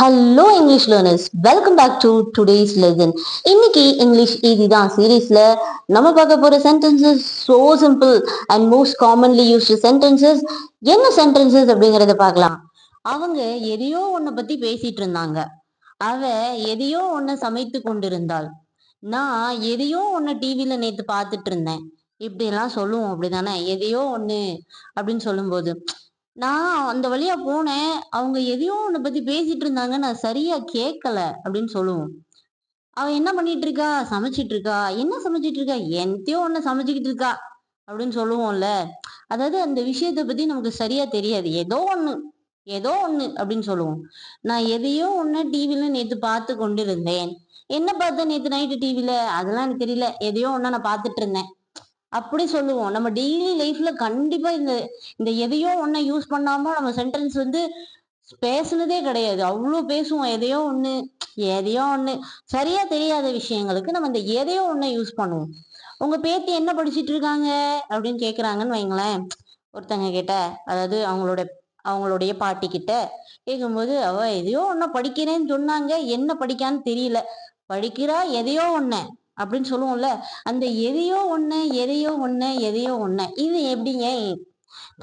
Hello English learners, welcome back to today's lesson. இன்னைக்கு English easy தான் சீரீஸ்ல நம்ம பார்க்க போற sentences so simple and most commonly used sentences. என்ன சென்டென்சஸ் அப்படிங்கறத பார்க்கலாம். அவங்க எதையோ ஒன்ன பத்தி பேசிட்டு இருந்தாங்க. அவ எதையோ ஒன்ன சமைத்து கொண்டிருந்தாள். நான் எதையோ ஒன்ன டிவில நேத்து பார்த்துட்டு இருந்தேன். இப்படி எல்லாம் சொல்லுவோம், அப்படிதானே? எதையோ ஒண்ணு அப்படின்னு சொல்லும்போது நான் அந்த வழியா போனேன். அவங்க எதையோ ஒண்ண பத்தி பேசிட்டு இருந்தாங்க. நான் சரியா கேட்கல அப்படின்னு சொல்லுவோம். அவ என்ன பண்ணிட்டு இருக்கா? சமைச்சிட்டு இருக்கா. என்ன சமைச்சிட்டு இருக்கா? என்னத்தையோ ஒண்ண சமைச்சுக்கிட்டு இருக்கா அப்படின்னு சொல்லுவோம்ல. அதாவது அந்த விஷயத்த பத்தி நமக்கு சரியா தெரியாது. ஏதோ ஒண்ணு அப்படின்னு சொல்லுவோம். நான் எதையோ ஒண்ணு டிவில நேத்து பார்த்து கொண்டிருந்தேன். என்ன பார்த்தேன் நேத்து நைட்டு டிவில? அதெல்லாம் எனக்கு தெரியல. எதையோ ஒண்ண நான் பார்த்துட்டு இருந்தேன். அப்படி சொல்லுவோம். நம்ம டெய்லி லைஃப்ல கண்டிப்பா இந்த இந்த எதையோ ஒண்ண யூஸ் பண்ணாம நம்ம சென்டென்ஸ் பேசுனதே கிடையாது. அவ்ளோ பேசுவோம். எதையோ ஒண்ணு சரியா தெரியாத விஷயங்களுக்கு நம்ம இந்த எதையோ ஒண்ண யூஸ் பண்ணுவோம். உங்க பேத்தி என்ன படிச்சிட்டு இருக்காங்க அப்படின்னு கேக்குறாங்கன்னு வைங்களேன். ஒருத்தங்க கிட்ட, அதாவது அவங்களுடைய பாட்டி கிட்ட கேட்கும்போது, அவ எதையோ ஒண்ண படிக்கிறேன்னு சொன்னாங்க. என்ன படிக்கான்னு தெரியல. படிக்கிறா எதையோ ஒண்ண அப்படின்னு சொல்லுவோம்ல. அந்த எதையோ ஒண்ணு இது எப்படிங்க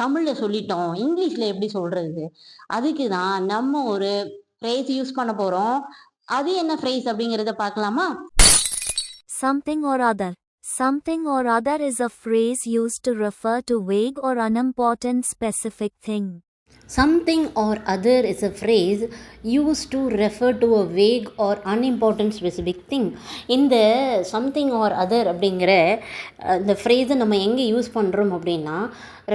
தமிழ்ல சொல்லிட்டோம், இங்கிலீஷ்ல எப்படி சொல்றது? அதுக்குதான் நம்ம ஒரு ஃப்ரேஸ் யூஸ் பண்ண போறோம். அது என்ன ஃப்ரேஸ் அப்படிங்கறத பார்க்கலாமா? Something or other. Something or other is a phrase used to refer to vague or unimportant specific thing. Something or other is a phrase used to refer to a vague or unimportant specific thing. இந்த something or other அப்படிங்கிற இந்த ஃப்ரேஸை நம்ம எங்கே use பண்ணுறோம் அப்படின்னா,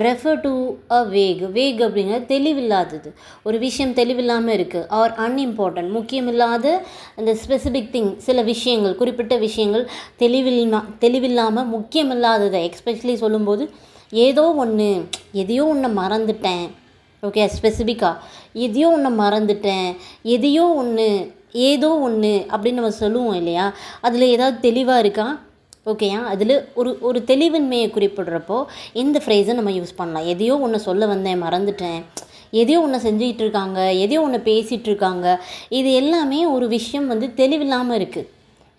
refer to a wake அப்படிங்கிற தெளிவில்லாதது, ஒரு விஷயம் தெளிவில்லாமல் இருக்குது. ஆர் அன்இம்பார்ட்டன்ட், முக்கியமில்லாத அந்த ஸ்பெசிஃபிக் திங், சில விஷயங்கள், குறிப்பிட்ட விஷயங்கள் தெளிவில்லாமல் முக்கியமில்லாததை எக்ஸ்பெஷலி சொல்லும்போது எதையோ ஒன்று மறந்துட்டேன். ஓகே, ஸ்பெசிஃபிக்காக எதையோ ஒன்று மறந்துட்டேன், ஏதோ ஒன்று அப்படின்னு நம்ம சொல்லுவோம் இல்லையா? அதில் ஏதாவது தெளிவாக இருக்கா? ஓகேயா? அதில் ஒரு தெளிவின்மையை குறிப்பிடுறப்போ இந்த ஃப்ரேஸை நம்ம யூஸ் பண்ணலாம். எதையோ ஒன்று சொல்ல வந்தேன், மறந்துட்டேன், எதையோ ஒன்று செஞ்சுக்கிட்டு இருக்காங்க, எதையோ ஒன்று பேசிகிட்டு இருக்காங்க. இது எல்லாமே ஒரு விஷயம் தெளிவில்லாமல் இருக்குது,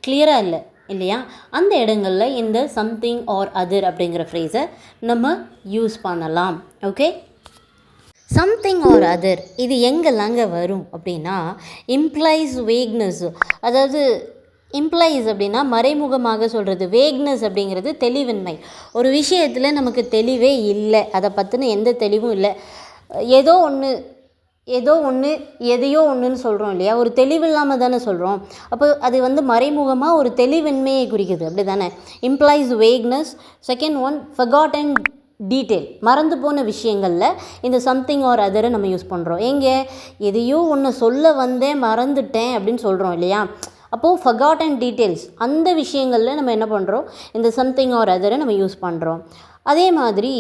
கிளியராக இல்லை இல்லையா? அந்த இடங்களில் இந்த சம்திங் ஆர் அதர் அப்படிங்கிற ஃப்ரேஸை நம்ம யூஸ் பண்ணலாம். ஓகே, சம்திங் ஆர் அதர் இது எங்கெல்லாங்க வரும் அப்படின்னா, இம்ப்ளைஸ் வேக்னஸ். அதாவது இம்ப்ளைஸ் அப்படின்னா மறைமுகமாக சொல்கிறது, வேக்னஸ் அப்படிங்கிறது தெளிவின்மை. ஒரு விஷயத்தில் நமக்கு தெளிவே இல்லை, அதை பற்றின எந்த தெளிவும் இல்லை, ஏதோ ஒன்று எதையோ ஒன்றுன்னு சொல்கிறோம் இல்லையா? ஒரு தெளிவில்லாமல் தானே சொல்கிறோம். அப்போ அது மறைமுகமாக ஒரு தெளிவின்மையை குறிக்குது, அப்படி தானே? Implies weakness. Second one, forgotten detail, மறந்து போன விஷயங்களில் இந்த சம்திங் ஆர் அதரை நம்ம யூஸ் பண்ணுறோம். எதையோ ஒன்று சொல்ல வந்தேன், மறந்துட்டேன் அப்படின்னு சொல்கிறோம் இல்லையா? அப்போது ஃபர்காட்டன் டீட்டெயில்ஸ், அந்த விஷயங்களில் நம்ம என்ன பண்ணுறோம், இந்த சம்திங் ஆர் அதரை நம்ம யூஸ் பண்ணுறோம். அதே மாதிரி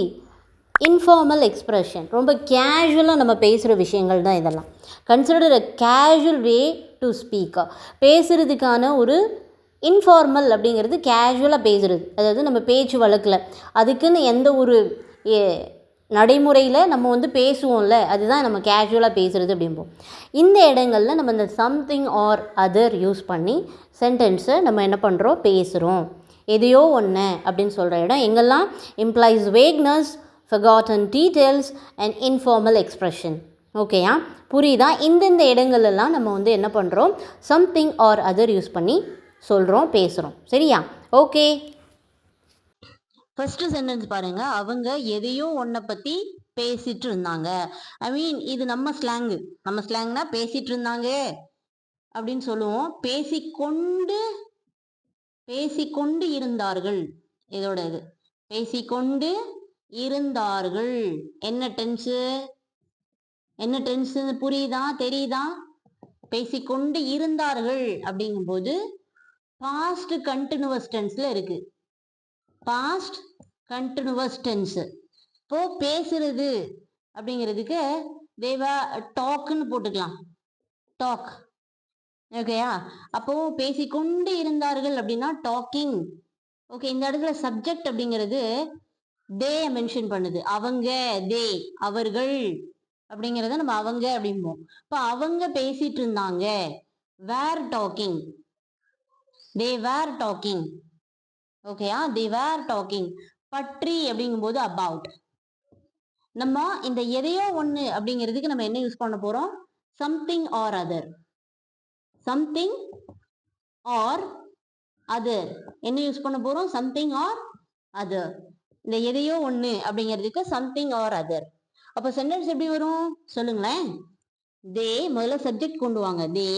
இன்ஃபார்மல் எக்ஸ்ப்ரெஷன், ரொம்ப கேஷுவலாக நம்ம பேசுகிற விஷயங்கள் தான் இதெல்லாம். Consider a casual way to speak. பேசுகிறதுக்கான ஒரு இன்ஃபார்மல் அப்படிங்கிறது கேஷுவலாக பேசுகிறது, அதாவது நம்ம பேச்சு வழக்கில் அதுக்குன்னு எந்த ஒரு நடைமுறையில் நம்ம பேசுவோம்ல, அதுதான் நம்ம கேஷுவலாக பேசுகிறது அப்படிம்போம். இந்த இடங்களில் நம்ம இந்த சம்திங் ஆர் அதர் யூஸ் பண்ணி சென்டென்ஸை நம்ம என்ன பண்ணுறோம், பேசுகிறோம். எதையோ ஒன்று அப்படின்னு சொல்கிற இடம் எங்கெல்லாம்? Implies weakness, forgotten details and informal expression. ஓகேயா? புரியுதா? இந்தந்த இடங்கள்லாம் நம்ம என்ன பண்ணுறோம், சம்திங் ஆர் அதர் யூஸ் பண்ணி சொல்கிறோம், பேசுகிறோம். சரியா? ஓகே, ஃபர்ஸ்ட் சென்டென்ஸ் பாருங்க. அவங்க எதையோ ஒன்ன பத்தி பேசிட்டு இருந்தாங்க. ஐ மீன் இது நம்ம ஸ்லாங்னா பேசிட்டு இருந்தாங்க அப்படின்னு சொல்லுவோம். பேசிக்கொண்டு இருந்தார்கள். இதோட இது பேசிக்கொண்டு இருந்தார்கள். என்ன டென்ஸ் புரியுதா, தெரியுதா? பேசிக்கொண்டு இருந்தார்கள் அப்படிங்கும்போது பாஸ்ட் கண்டினியூவஸ் டென்ஸ்ல இருக்கு. Past continuous tense. இப்போ பேசுறது அப்படிங்கிறதுக்கு தேவா டாக்னு போட்டுக்கலாம், டாக். ஓகேயா? அப்போ பேசிக்கொண்டு இருந்தார்கள் அப்படின்னா டாக்கிங். ஓகே, இந்த இடத்துல சப்ஜெக்ட் அப்படிங்கிறது தே மென்ஷன் பண்ணுது. அவங்க, தே, அவர்கள். அப்படிங்கிறத நம்ம அவங்க அப்படிம்போம். இப்ப அவங்க பேசிட்டு இருந்தாங்க. வேர் டாக்கிங். தே வேர் டாக்கிங். ஓகேயா, தே வேர் டாக்கிங். பற்றி அப்படிங்கும்போது அபவுட். நம்ம இந்த எதையோ ஒண்ணு அப்படிங்கிறதுக்கு நம்ம என்ன யூஸ் பண்ண போறோம்? Something or other. Something or other. என்ன யூஸ் பண்ண போறோம்? Something or other. இந்த எதையோ ஒண்ணு அப்படிங்கிறதுக்கு சம்திங் ஆர் அதர். அப்ப சென்டென்ஸ் எப்படி வரும் சொல்லுங்களேன். தே முதல்ல சப்ஜெக்ட் கொண்டு வாங்க. தே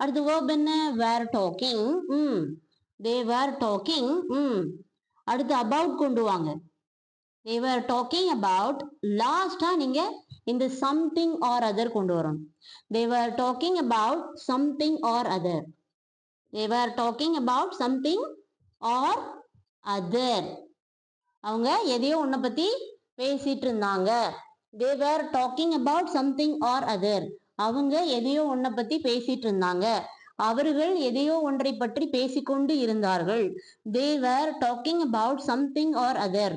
அடுத்து verb என்ன? வேர் டாக்கிங். தே வேர் டாக்கிங். அடுத்து அபவுட் கொண்டு வாங்க. they were talking about. லாஸ்டா நீங்க இந்த சம்திங் ஆர் அதர் கொண்டு வரணும். they were talking about something or other. they were talking about something or other. அவங்க எதையோ ஒன்ன பத்தி பேசிட்டு இருந்தாங்க. they were talking about something or other. அவங்க எதையோ ஒன்ன பத்தி பேசிட்டு இருந்தாங்க. அவர்கள் எதையோ ஒன்றை பற்றி பேசிக்கொண்டு இருந்தார்கள். they were talking about something or other.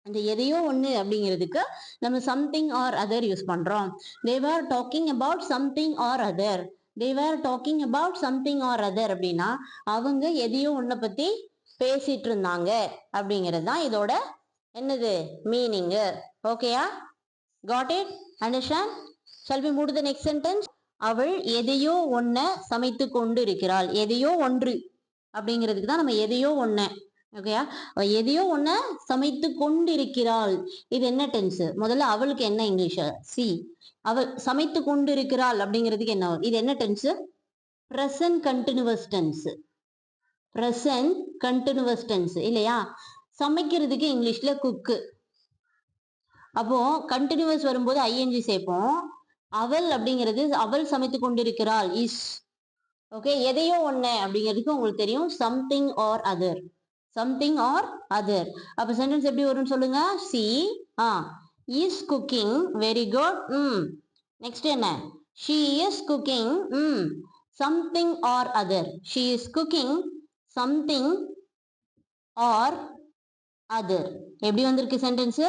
அந்த எதையோ ஒண்ணு அப்படிங்கிறதுக்கு நம்ம சம்திங் ஆர் அதர் யூஸ் பண்றோம். they were talking about something or other. they were talking about something or other அப்படின்னா அவங்க எதையோ ஒன்ன பத்தி பேசிட்டு இருந்தாங்க அப்படிங்கிறது தான் இதோட என்னது மீனிங். ஓகேயா, got it, understand? shall we move to the next sentence? அவள் எதையோ ஒன்ன சமைத்து கொண்டு இருக்கிறாள். எதையோ ஒன்று அப்படிங்கிறதுக்கு தான் நம்ம எதையோ ஒன்ன. ஓகேயா, எதையோ ஒன்ன சமைத்து கொண்டிருக்கிறாள். இது என்ன டென்ஸ்? முதல்ல அவளுக்கு என்ன இங்கிலீஷ்? சி. அவள் சமைத்து கொண்டிருக்கிறாள் அப்படிங்கிறதுக்கு என்ன? இது என்ன tense? Present continuous tense. Present continuous tense இல்லையா? சமைக்கிறதுக்கு இங்கிலீஷ்ல குக்கு. அப்போ கண்டினியூவஸ் வரும்போது ஐஎன்ஜி சேர்ப்போம். அவள் அப்படிங்கிறது அவள் சமைத்து கொண்டிருக்கிறாள் இஸ். ஓகே, எதையோ ஒண்ணு அப்படிங்கிறதுக்கு உங்களுக்கு தெரியும் something or other. Something or other. அப்ப சென்டென்ஸ் எப்படி வரும்னு சொல்லுங்க. She is cooking. Very good. Next என்ன? She is cooking something or other. She is cooking something or other. எப்படி வந்திருக்கு sentence?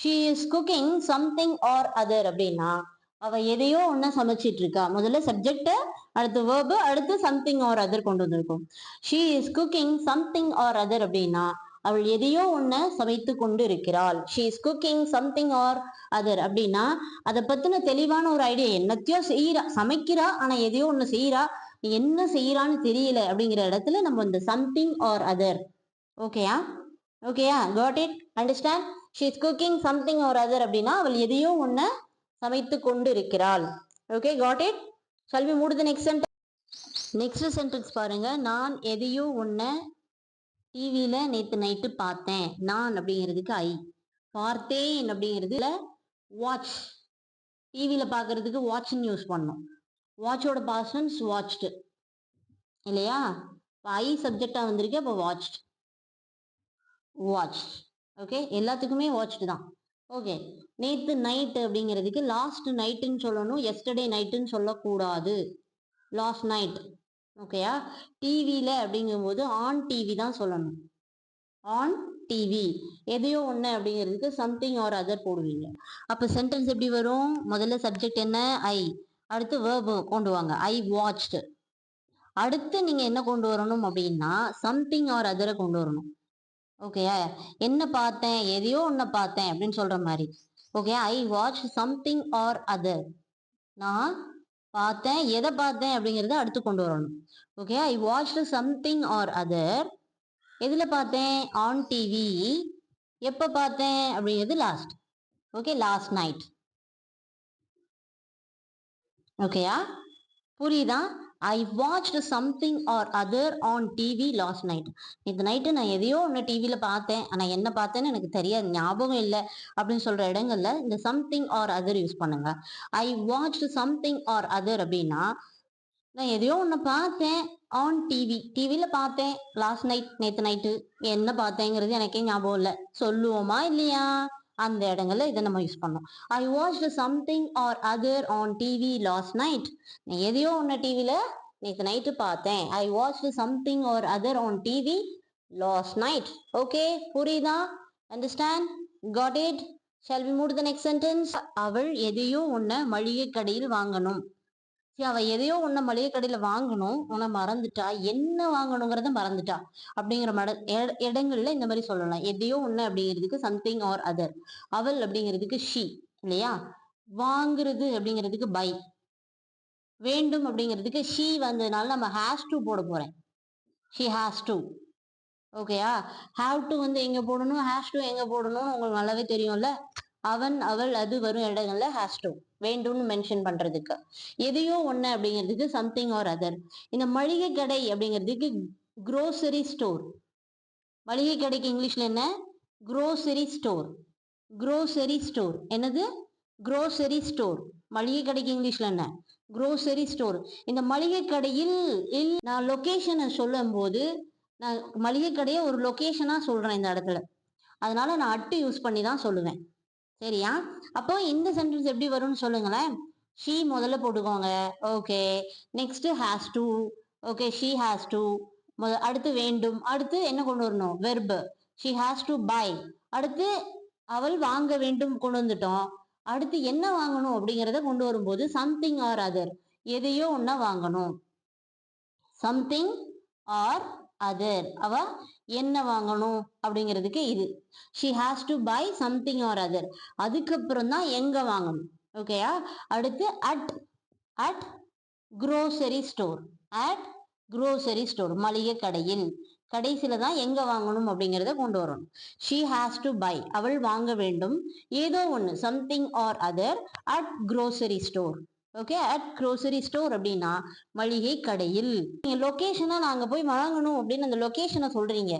She is cooking something or other அப்படின்னா அவ எதையோ ஒன்ன சமைச்சிட்டு இருக்கா. முதல்ல சப்ஜெக்ட், அடுத்து verb, அடுத்து சம்திங் ஆர் அதர் கொண்டு வந்திருக்கும். She is cooking something or other அப்படின்னா அவள் எதையோ ஒன்ன சமைத்து கொண்டு இருக்கிறாள். She is cooking something or other அப்படின்னா அதை பத்தின தெளிவான ஒரு ஐடியா. என்னத்தையோ செய்யறா, சமைக்கிறா, ஆனா எதையோ ஒண்ணு செய்யறா, என்ன செய்யறான்னு தெரியல அப்படிங்கிற இடத்துல நம்ம இந்த சம்திங் ஆர் அதர். ஓகேயா, ஓகேயா, got it, understand? She is cooking something or other அப்படின்னா அவள் எதையோ ஒன்ன சமைத்து கொண்டு இருக்கிறாள். Okay, got it. shall we move to the next sentence? Next sentence பாருங்க. நான் எதையோ ஒன்ன டிவியில நேத்து நைட்டு பார்த்தேன். நான் அப்படிங்கிறதுக்கு ஐ. பார்த்தேன் அப்படிங்கிறதுல வாட்ச். டிவியில பாக்குறதுக்கு வாட்ச்னு யூஸ் பண்ணோம். வாட்சோட பாஸ்டன்ஸ் வாட்ச்டு இல்லையா? ஐ சப்ஜெக்டா வந்திருக்கு. அப்போ வாட்ச்ட். வாட்ச். ஓகே, எல்லாத்துக்குமே வாட்ச்டு தான். ஓகே, நேத்து நைட் அப்படிங்கிறதுக்கு லாஸ்ட் நைட்டுன்னு சொல்லணும். எஸ்டர்டே நைட்டுன்னு சொல்லக்கூடாது. Last night. ஓகேயா? டிவியில அப்படிங்கும்போது ஆன் டிவி தான் சொல்லணும். On TV. எதையோ ஒண்ணு அப்படிங்கிறதுக்கு சம்திங் ஆர் அதர் போடுவீங்க. அப்ப சென்டென்ஸ் எப்படி வரும்? முதல்ல சப்ஜெக்ட் என்ன? ஐ. அடுத்து verb கொண்டு வாங்க. ஐ வாட்ச்டு. அடுத்து நீங்க என்ன கொண்டு வரணும் அப்படின்னா சம்திங் ஆர் அதரை கொண்டு வரணும். ஓகேயா? என்ன பார்த்தேன்? எதையோ ஒன்ன பார்த்தேன் அப்படின்னு சொல்ற மாதிரி. Okay, I watch something or other. நான் பார்த்தேன், எதை பார்த்தேன் அப்படிங்கறத அடுத்து கொண்டு வரணும். Okay, I watch something or other. எதுல பார்த்தேன்? On TV. எப்ப பார்த்தேன் அப்படிங்கிறது லாஸ்ட். Okay, last night. ஓகேயா, புரியுதா? ஐ watched something or other on TV last night. நேற்று நைட்டு நான் எதையோ ஒன்று டிவியில பார்த்தேன், ஆனால் என்ன பார்த்தேன்னு எனக்கு தெரியாது, ஞாபகம் இல்லை அப்படின்னு சொல்ற இடங்கள்ல இந்த சம்திங் ஆர் அதர் யூஸ் பண்ணுங்க. ஐ வாட்ச்டு சம்திங் ஆர் அதர் அப்படின்னா நான் எதையோ ஒன்று பார்த்தேன் ஆன் டிவி. டிவியில பார்த்தேன் லாஸ்ட் நைட், நேற்று நைட்டு. என்ன பார்த்தேங்கிறது எனக்கே ஞாபகம் இல்லை. சொல்லுவோமா இல்லையா? அந்த இடங்கள்ல இதை நம்ம யூஸ் பண்ணோம். I watched something or other on TV last night. நான் எதையோ ஒன்று டிவியில நேற்று நைட்டு பார்த்தேன். I watched something or other on TV last night. Okay, புரியுதா? Understand? Got it? Shall we move to the next sentence? அவள் எதையோ ஒன்ன மளிகை கடையில் வாங்கணும். சரி, அவ எதையோ ஒன்ன மளிகை கடையில வாங்கணும், உன மறந்துட்டா, என்ன வாங்கணுங்கிறத மறந்துட்டா அப்படிங்கிற இடங்கள்ல இந்த மாதிரி சொல்லலாம். எதையோ ஒண்ணு அப்படிங்கிறதுக்கு சம்திங் ஆர் அதர், அவள் அப்படிங்கிறதுக்கு ஷி இல்லையா, வாங்குறது அப்படிங்கிறதுக்கு பை, வேண்டும் அப்படிங்கிறதுக்கு ஷி வந்ததுனால நம்ம ஹேஸ் டு போட போறேன். She has to. ஓகேயா? ஹாவ் டு வந்து எங்க போடணும், ஹேஸ் டு எங்க போடணும்னு உங்களுக்கு நல்லாவே தெரியும்ல. அவன் அவள் அது வரும் இடங்கள்ல ஹேஸ் டு வேண்டும்னு மென்ஷன் பண்றதுக்கு. எதையோ ஒண்ணு அப்படிங்கிறதுக்கு சம்திங் ஆர் அதர். இந்த மளிகை கடை அப்படிங்கிறதுக்கு குரோசரி ஸ்டோர். மளிகை கடைக்கு இங்கிலீஷ்ல என்ன? Grocery store. குரோசரி ஸ்டோர் என்னது? Grocery store. மளிகை கடைக்கு இங்கிலீஷ்ல என்ன? Grocery store. இந்த மளிகை கடையில் நான் லொகேஷனை சொல்லும் போது நான் மளிகை கடையை ஒரு லொகேஷனா சொல்றேன் இந்த இடத்துல, அதனால நான் அட்டு யூஸ் பண்ணி தான் சொல்லுவேன். சரியா? அப்போ இந்த சென்டென்ஸ் எப்படி வரும்னு சொல்லுங்களேன். ஷீ முதல்ல போட்டுக்கோங்க. Okay. Next has to. Okay, she has to. அடுத்து வேண்டும். அடுத்து என்ன கொண்டு வரணும்? Verb. She has to buy. அடுத்து அவள் வாங்க வேண்டும் கொண்டு வந்துட்டோம். அடுத்து என்ன வாங்கணும் அப்படிங்கிறத கொண்டு வரும்போது சம்திங் ஆர் அதர், எதையோ ஒன்ன வாங்கணும். சம்திங் ஆர் அதர், அவ என்ன வாங்கணும் அப்படிங்கிறதுக்கு இது. She has to buy something or other. அதுக்கப்புறம் தான் எங்க வாங்கணும். ஓகேயா? அடுத்து at. At grocery store. At grocery store, மளிகை கடையில். கடைசியில தான் எங்க வாங்கணும் அப்படிங்கிறத கொண்டு வரணும். ஷி ஹாஸ் டு பை, அவள் வாங்க வேண்டும் ஏதோ ஒண்ணு, something or other at grocery store. Okay, at grocery store அப்படின்னா மளிகை கடையில். நீங்க லொகேஷனா நாங்க போய் வாங்கணும் அப்படின்னு அந்த லொகேஷனை சொல்றீங்க,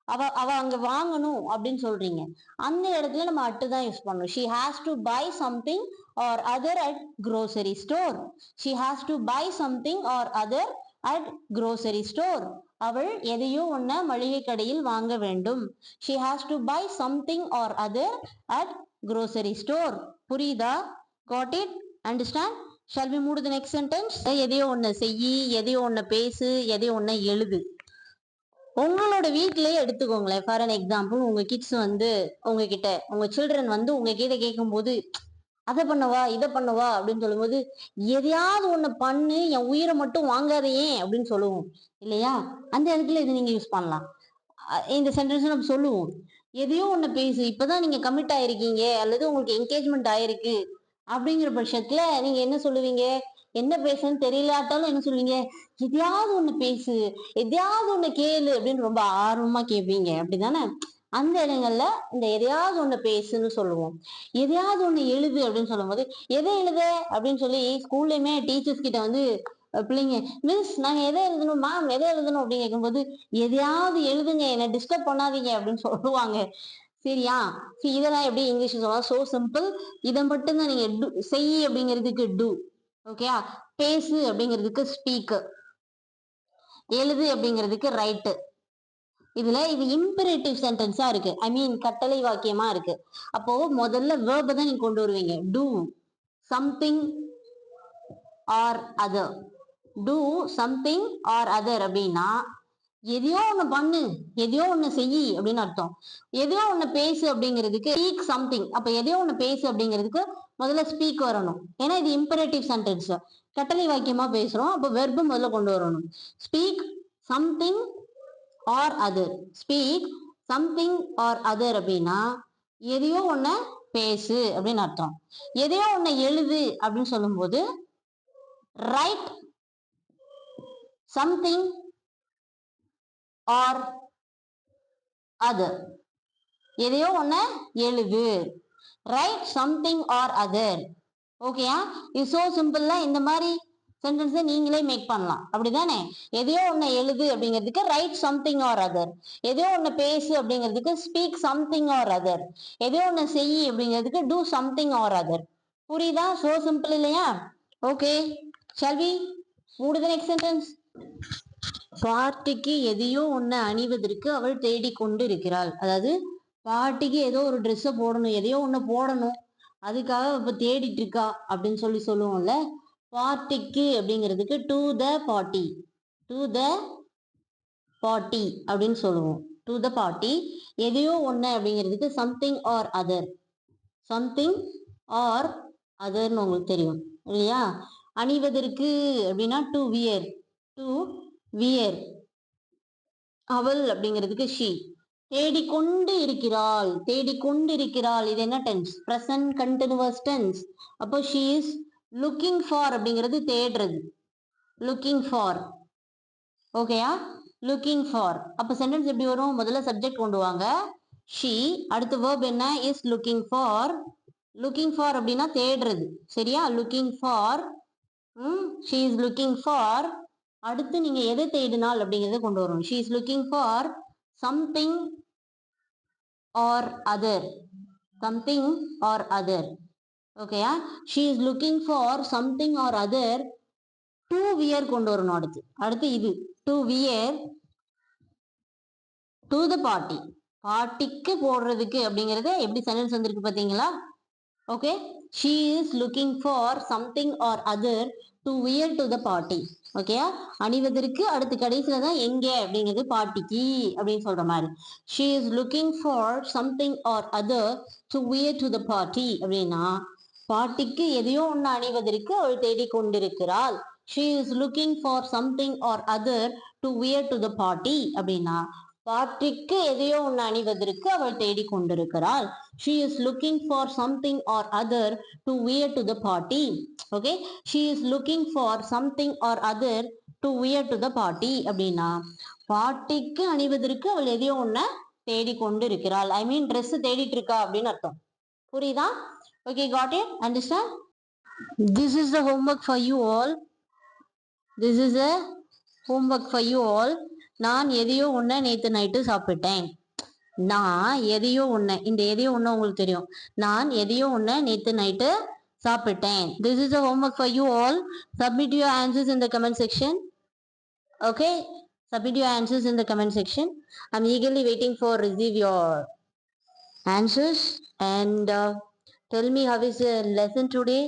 அவ அவ அங்க வாங்கணும் அப்படின்னு சொல்றீங்க, அந்த இடத்துல நம்ம அட்டு தான் யூஸ் பண்ணணும். She has to buy something or other at grocery store. She has to buy something or other at grocery store. அவள் எதையோ ஒன்ன மளிகை கடையில் வாங்க வேண்டும். She has to buy something or other at grocery store. புரியுதா? Got it? Understand? Shall we move to the next sentence? எதையோ ஒண்ணு செய்யி, எதையோ ஒண்ணு பேசு, எதையோ ஒண்ணு எழுது. உங்களோட வீட்டிலேயே எடுத்துக்கோங்களேன். ஃபார் அன் எக்ஸாம்பிள், உங்க கிட்ஸ் வந்து உங்ககிட்ட, உங்க சில்ட்ரன் வந்து உங்ககிட்ட கேட்கும்போது அதை பண்ணவா இதை பண்ணவா அப்படின்னு சொல்லும்போது, எதையாவது ஒண்ணு பண்ணு, என் உயிரை மட்டும் வாங்காதையே அப்படின்னு சொல்லுவோம் இல்லையா? அந்த இடத்துல இது நீங்க யூஸ் பண்ணலாம். இந்த சென்டென்ஸ் நம்ம சொல்லுவோம். எதையோ ஒண்ணு பேசு, இப்பதான் நீங்க கமிட் ஆயிருக்கீங்க அல்லது உங்களுக்கு என்கேஜ்மெண்ட் ஆயிருக்கு அப்படிங்கிற பட்சத்துல நீங்க என்ன சொல்லுவீங்க? என்ன பேசுன்னு தெரியலாட்டாலும் என்ன சொல்லுவீங்க? எதையாவது ஒண்ணு பேசு, எதையாவது ஒண்ணு கேளு அப்படின்னு ரொம்ப ஆர்வமா கேட்பீங்க, அப்படிதானே? அந்த இடங்கள்ல இந்த எதையாவது ஒண்ணு பேசுன்னு சொல்லுவோம். எதையாவது ஒண்ணு எழுது அப்படின்னு சொல்லும் போது, எதை எழுத அப்படின்னு சொல்லி ஸ்கூல்லயுமே டீச்சர்ஸ் கிட்ட வந்து பிள்ளைங்க, மிஸ் நாங்க எதை எழுதணும் மேம், எதை எழுதணும் அப்படின்னு கேட்கும்போது, எதையாவது எழுதுங்க, என்ன டிஸ்டர்ப் பண்ணாதீங்க அப்படின்னு சொல்லுவாங்க. சரியா? இதெல்லாம் எப்படி இங்கிலீஷ் சொல்லலாம்? So simple. இதை மட்டும்தான் நீங்க செய் அப்படிங்கிறதுக்கு டூ. ஓகேயா? பேசு அப்படிங்கிறதுக்கு ஸ்பீக். எழுது அப்படிங்கிறதுக்கு ரைட்டு. இதுல இது இம்பரேட்டிவ் சென்டென்ஸா இருக்கு, ஐ மீன் கட்டளை வாக்கியமா இருக்கு. அப்போ முதல்ல வேர்பை தான் நீங்க கொண்டு வருவீங்க. Two something or other. Two something or other அப்படின்னா எதையோ ஒண்ணு பண்ணு, எதையோ ஒண்ணு செய்யி அப்படின்னு அர்த்தம். எதையோ ஒண்ணு பேசு அப்படிங்கிறதுக்கு ஸ்பீக் சம்திங். அப்ப எதையோ ஒண்ணு பேசு அப்படிங்கிறதுக்கு முதல்ல ஸ்பீக் வரணும். ஏன்னா இது இம்பரேட்டிவ் சென்டென்ஸ், கட்டளை வாக்கியமா பேசுறோம். அப்ப வெர்பு முதல்ல கொண்டு வரணும். Speak something or other. Speak something or other அப்படின்னா எதையோ ஒண்ண பேசு அப்படின்னு அர்த்தம். எதையோ ஒண்ண எழுது அப்படின்னு சொல்லும் போது ரைட் சம்திங் ஆர் அதர். எதையோ ஒண்ண எழுது, ரைட் சம்திங் ஆர் அதர். ஓகேயா? இது சோ சிம்பிள்ல இந்த மாதிரி சென்டென்ஸை நீங்களே மேக் பண்ணலாம், அப்படிதானே? எதையோ ஒண்ணு எழுது அப்படிங்கிறதுக்கு ரைட் சம்திங் ஆர் அதர். எதையோ ஒண்ணு பேசு அப்படிங்கிறதுக்கு ஸ்பீக் சம்திங் ஆர் அதர். எதையோ ஒண்ணு செய் அப்படிங்கிறதுக்கு டூ சம்திங் ஆர் அதர். புரியுதா? சோ சிம்பிள் இல்லையா? Okay, shall we move to the next sentence? பாட்டிக்கு எதையோ ஒண்ணு அணிவதற்கு அவள் தேடிக்கொண்டு இருக்கிறாள். அதாவது பாட்டிக்கு ஏதோ ஒரு ட்ரெஸ்ஸை போடணும், எதையோ ஒண்ணு போடணும், அதுக்காக இப்ப தேடிட்டு இருக்கா அப்படின்னு சொல்லி சொல்லுவோம்ல. பார்ட்டிக்கு அப்படிங்கிறதுக்கு to the party. To the party அப்படின்னு சொல்லுவோம். To the party. எதையோ ஒண்ணு அப்படிங்கிறதுக்கு something or other. Something or அதர்னு உங்களுக்கு தெரியும் இல்லையா? அணிவதற்கு அப்படின்னா டு வியர், டு வியர். அவள் அப்படிங்கிறதுக்கு ஷி. தேடிக்கொண்டு இருக்கிறாள், தேடிக்கொண்டு இருக்கிறாள். இது என்ன டென்ஸ்? Present continuous tense. அப்போ ஷி இஸ் லுக்கிங் ஃபார் அப்படிங்கிறது தேடுறது, லுக்கிங் ஃபார். ஓகேயா? Looking for. அப்போ சென்டென்ஸ் எப்படி வரும்? முதல்ல சப்ஜெக்ட் கொண்டு வாங்க ஷி, அடுத்த வேர்ப் என்ன? Is looking for. Looking for அப்படின்னா தேடுறது, சரியா? Looking for, she is looking for. அடுத்து நீங்க எதை தேடினால் அப்படிங்கறத கொண்டு வரணும். She is looking for something or other, something or other. ஓகேயா? She is looking for something or other to wear கொண்டு வரணும். அடுத்து அடுத்து இது to wear to the party. பார்ட்டிக்கு போடுறதுக்கு அப்படிங்கறது எப்படி சென்டென்ஸ் வந்திருக்கு பாத்தீங்களா? Okay, she is looking for something or other to wear to the party. ஓகேயா? அணிவதற்கு அடுத்து கடைசியில தான் எங்க அப்படிங்கிறது பார்ட்டிக்கு அப்படின்னு சொல்ற மாதிரி. She is looking for something or other to wear to the party அப்படின்னா பார்ட்டிக்கு எதையோ ஒன்று அணிவதற்கு அவள் தேடிக்கொண்டிருக்கிறாள். She is looking for something or other to wear to the party அப்படின்னா பார்ட்டிக்கு எதையோ ஒன்று அணிவதற்கு அவள் தேடிக்கொண்டிருக்கிறாள். She is looking for something or other to wear to the party. Okay, she is looking for something or other to wear to the party அப்படின்னா பார்ட்டிக்கு அணிவதற்கு அவள் எதையோ ஒன்று தேடிக்கொண்டு இருக்கிறாள். ஐ மீன் ட்ரெஸ் தேடிட்டு இருக்கா அப்படின்னு அர்த்தம். புரியுதா? Okay, got it? Understand? This is the homework for you all. This is a homework for you all. நான் எதையோ ஒன்ன நேத்து நைட்டு சாப்பிட்டேன். நான் எதையோ ஒன்ன, இந்த எதையோ ஒன்ன உங்களுக்கு தெரியும். நான் எதையோ ஒன்ன நேத்து நைட்டு சாப்பிட்டேன். This is a homework for you all. Submit your answers in the comment section. Okay? Submit your answers in the comment section. I'm eagerly waiting for receive your answers and tell me how is the lesson today.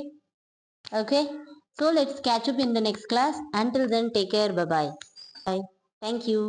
Okay, so let's catch up in the next class. Until then, take care. Bye bye. Bye. Thank you.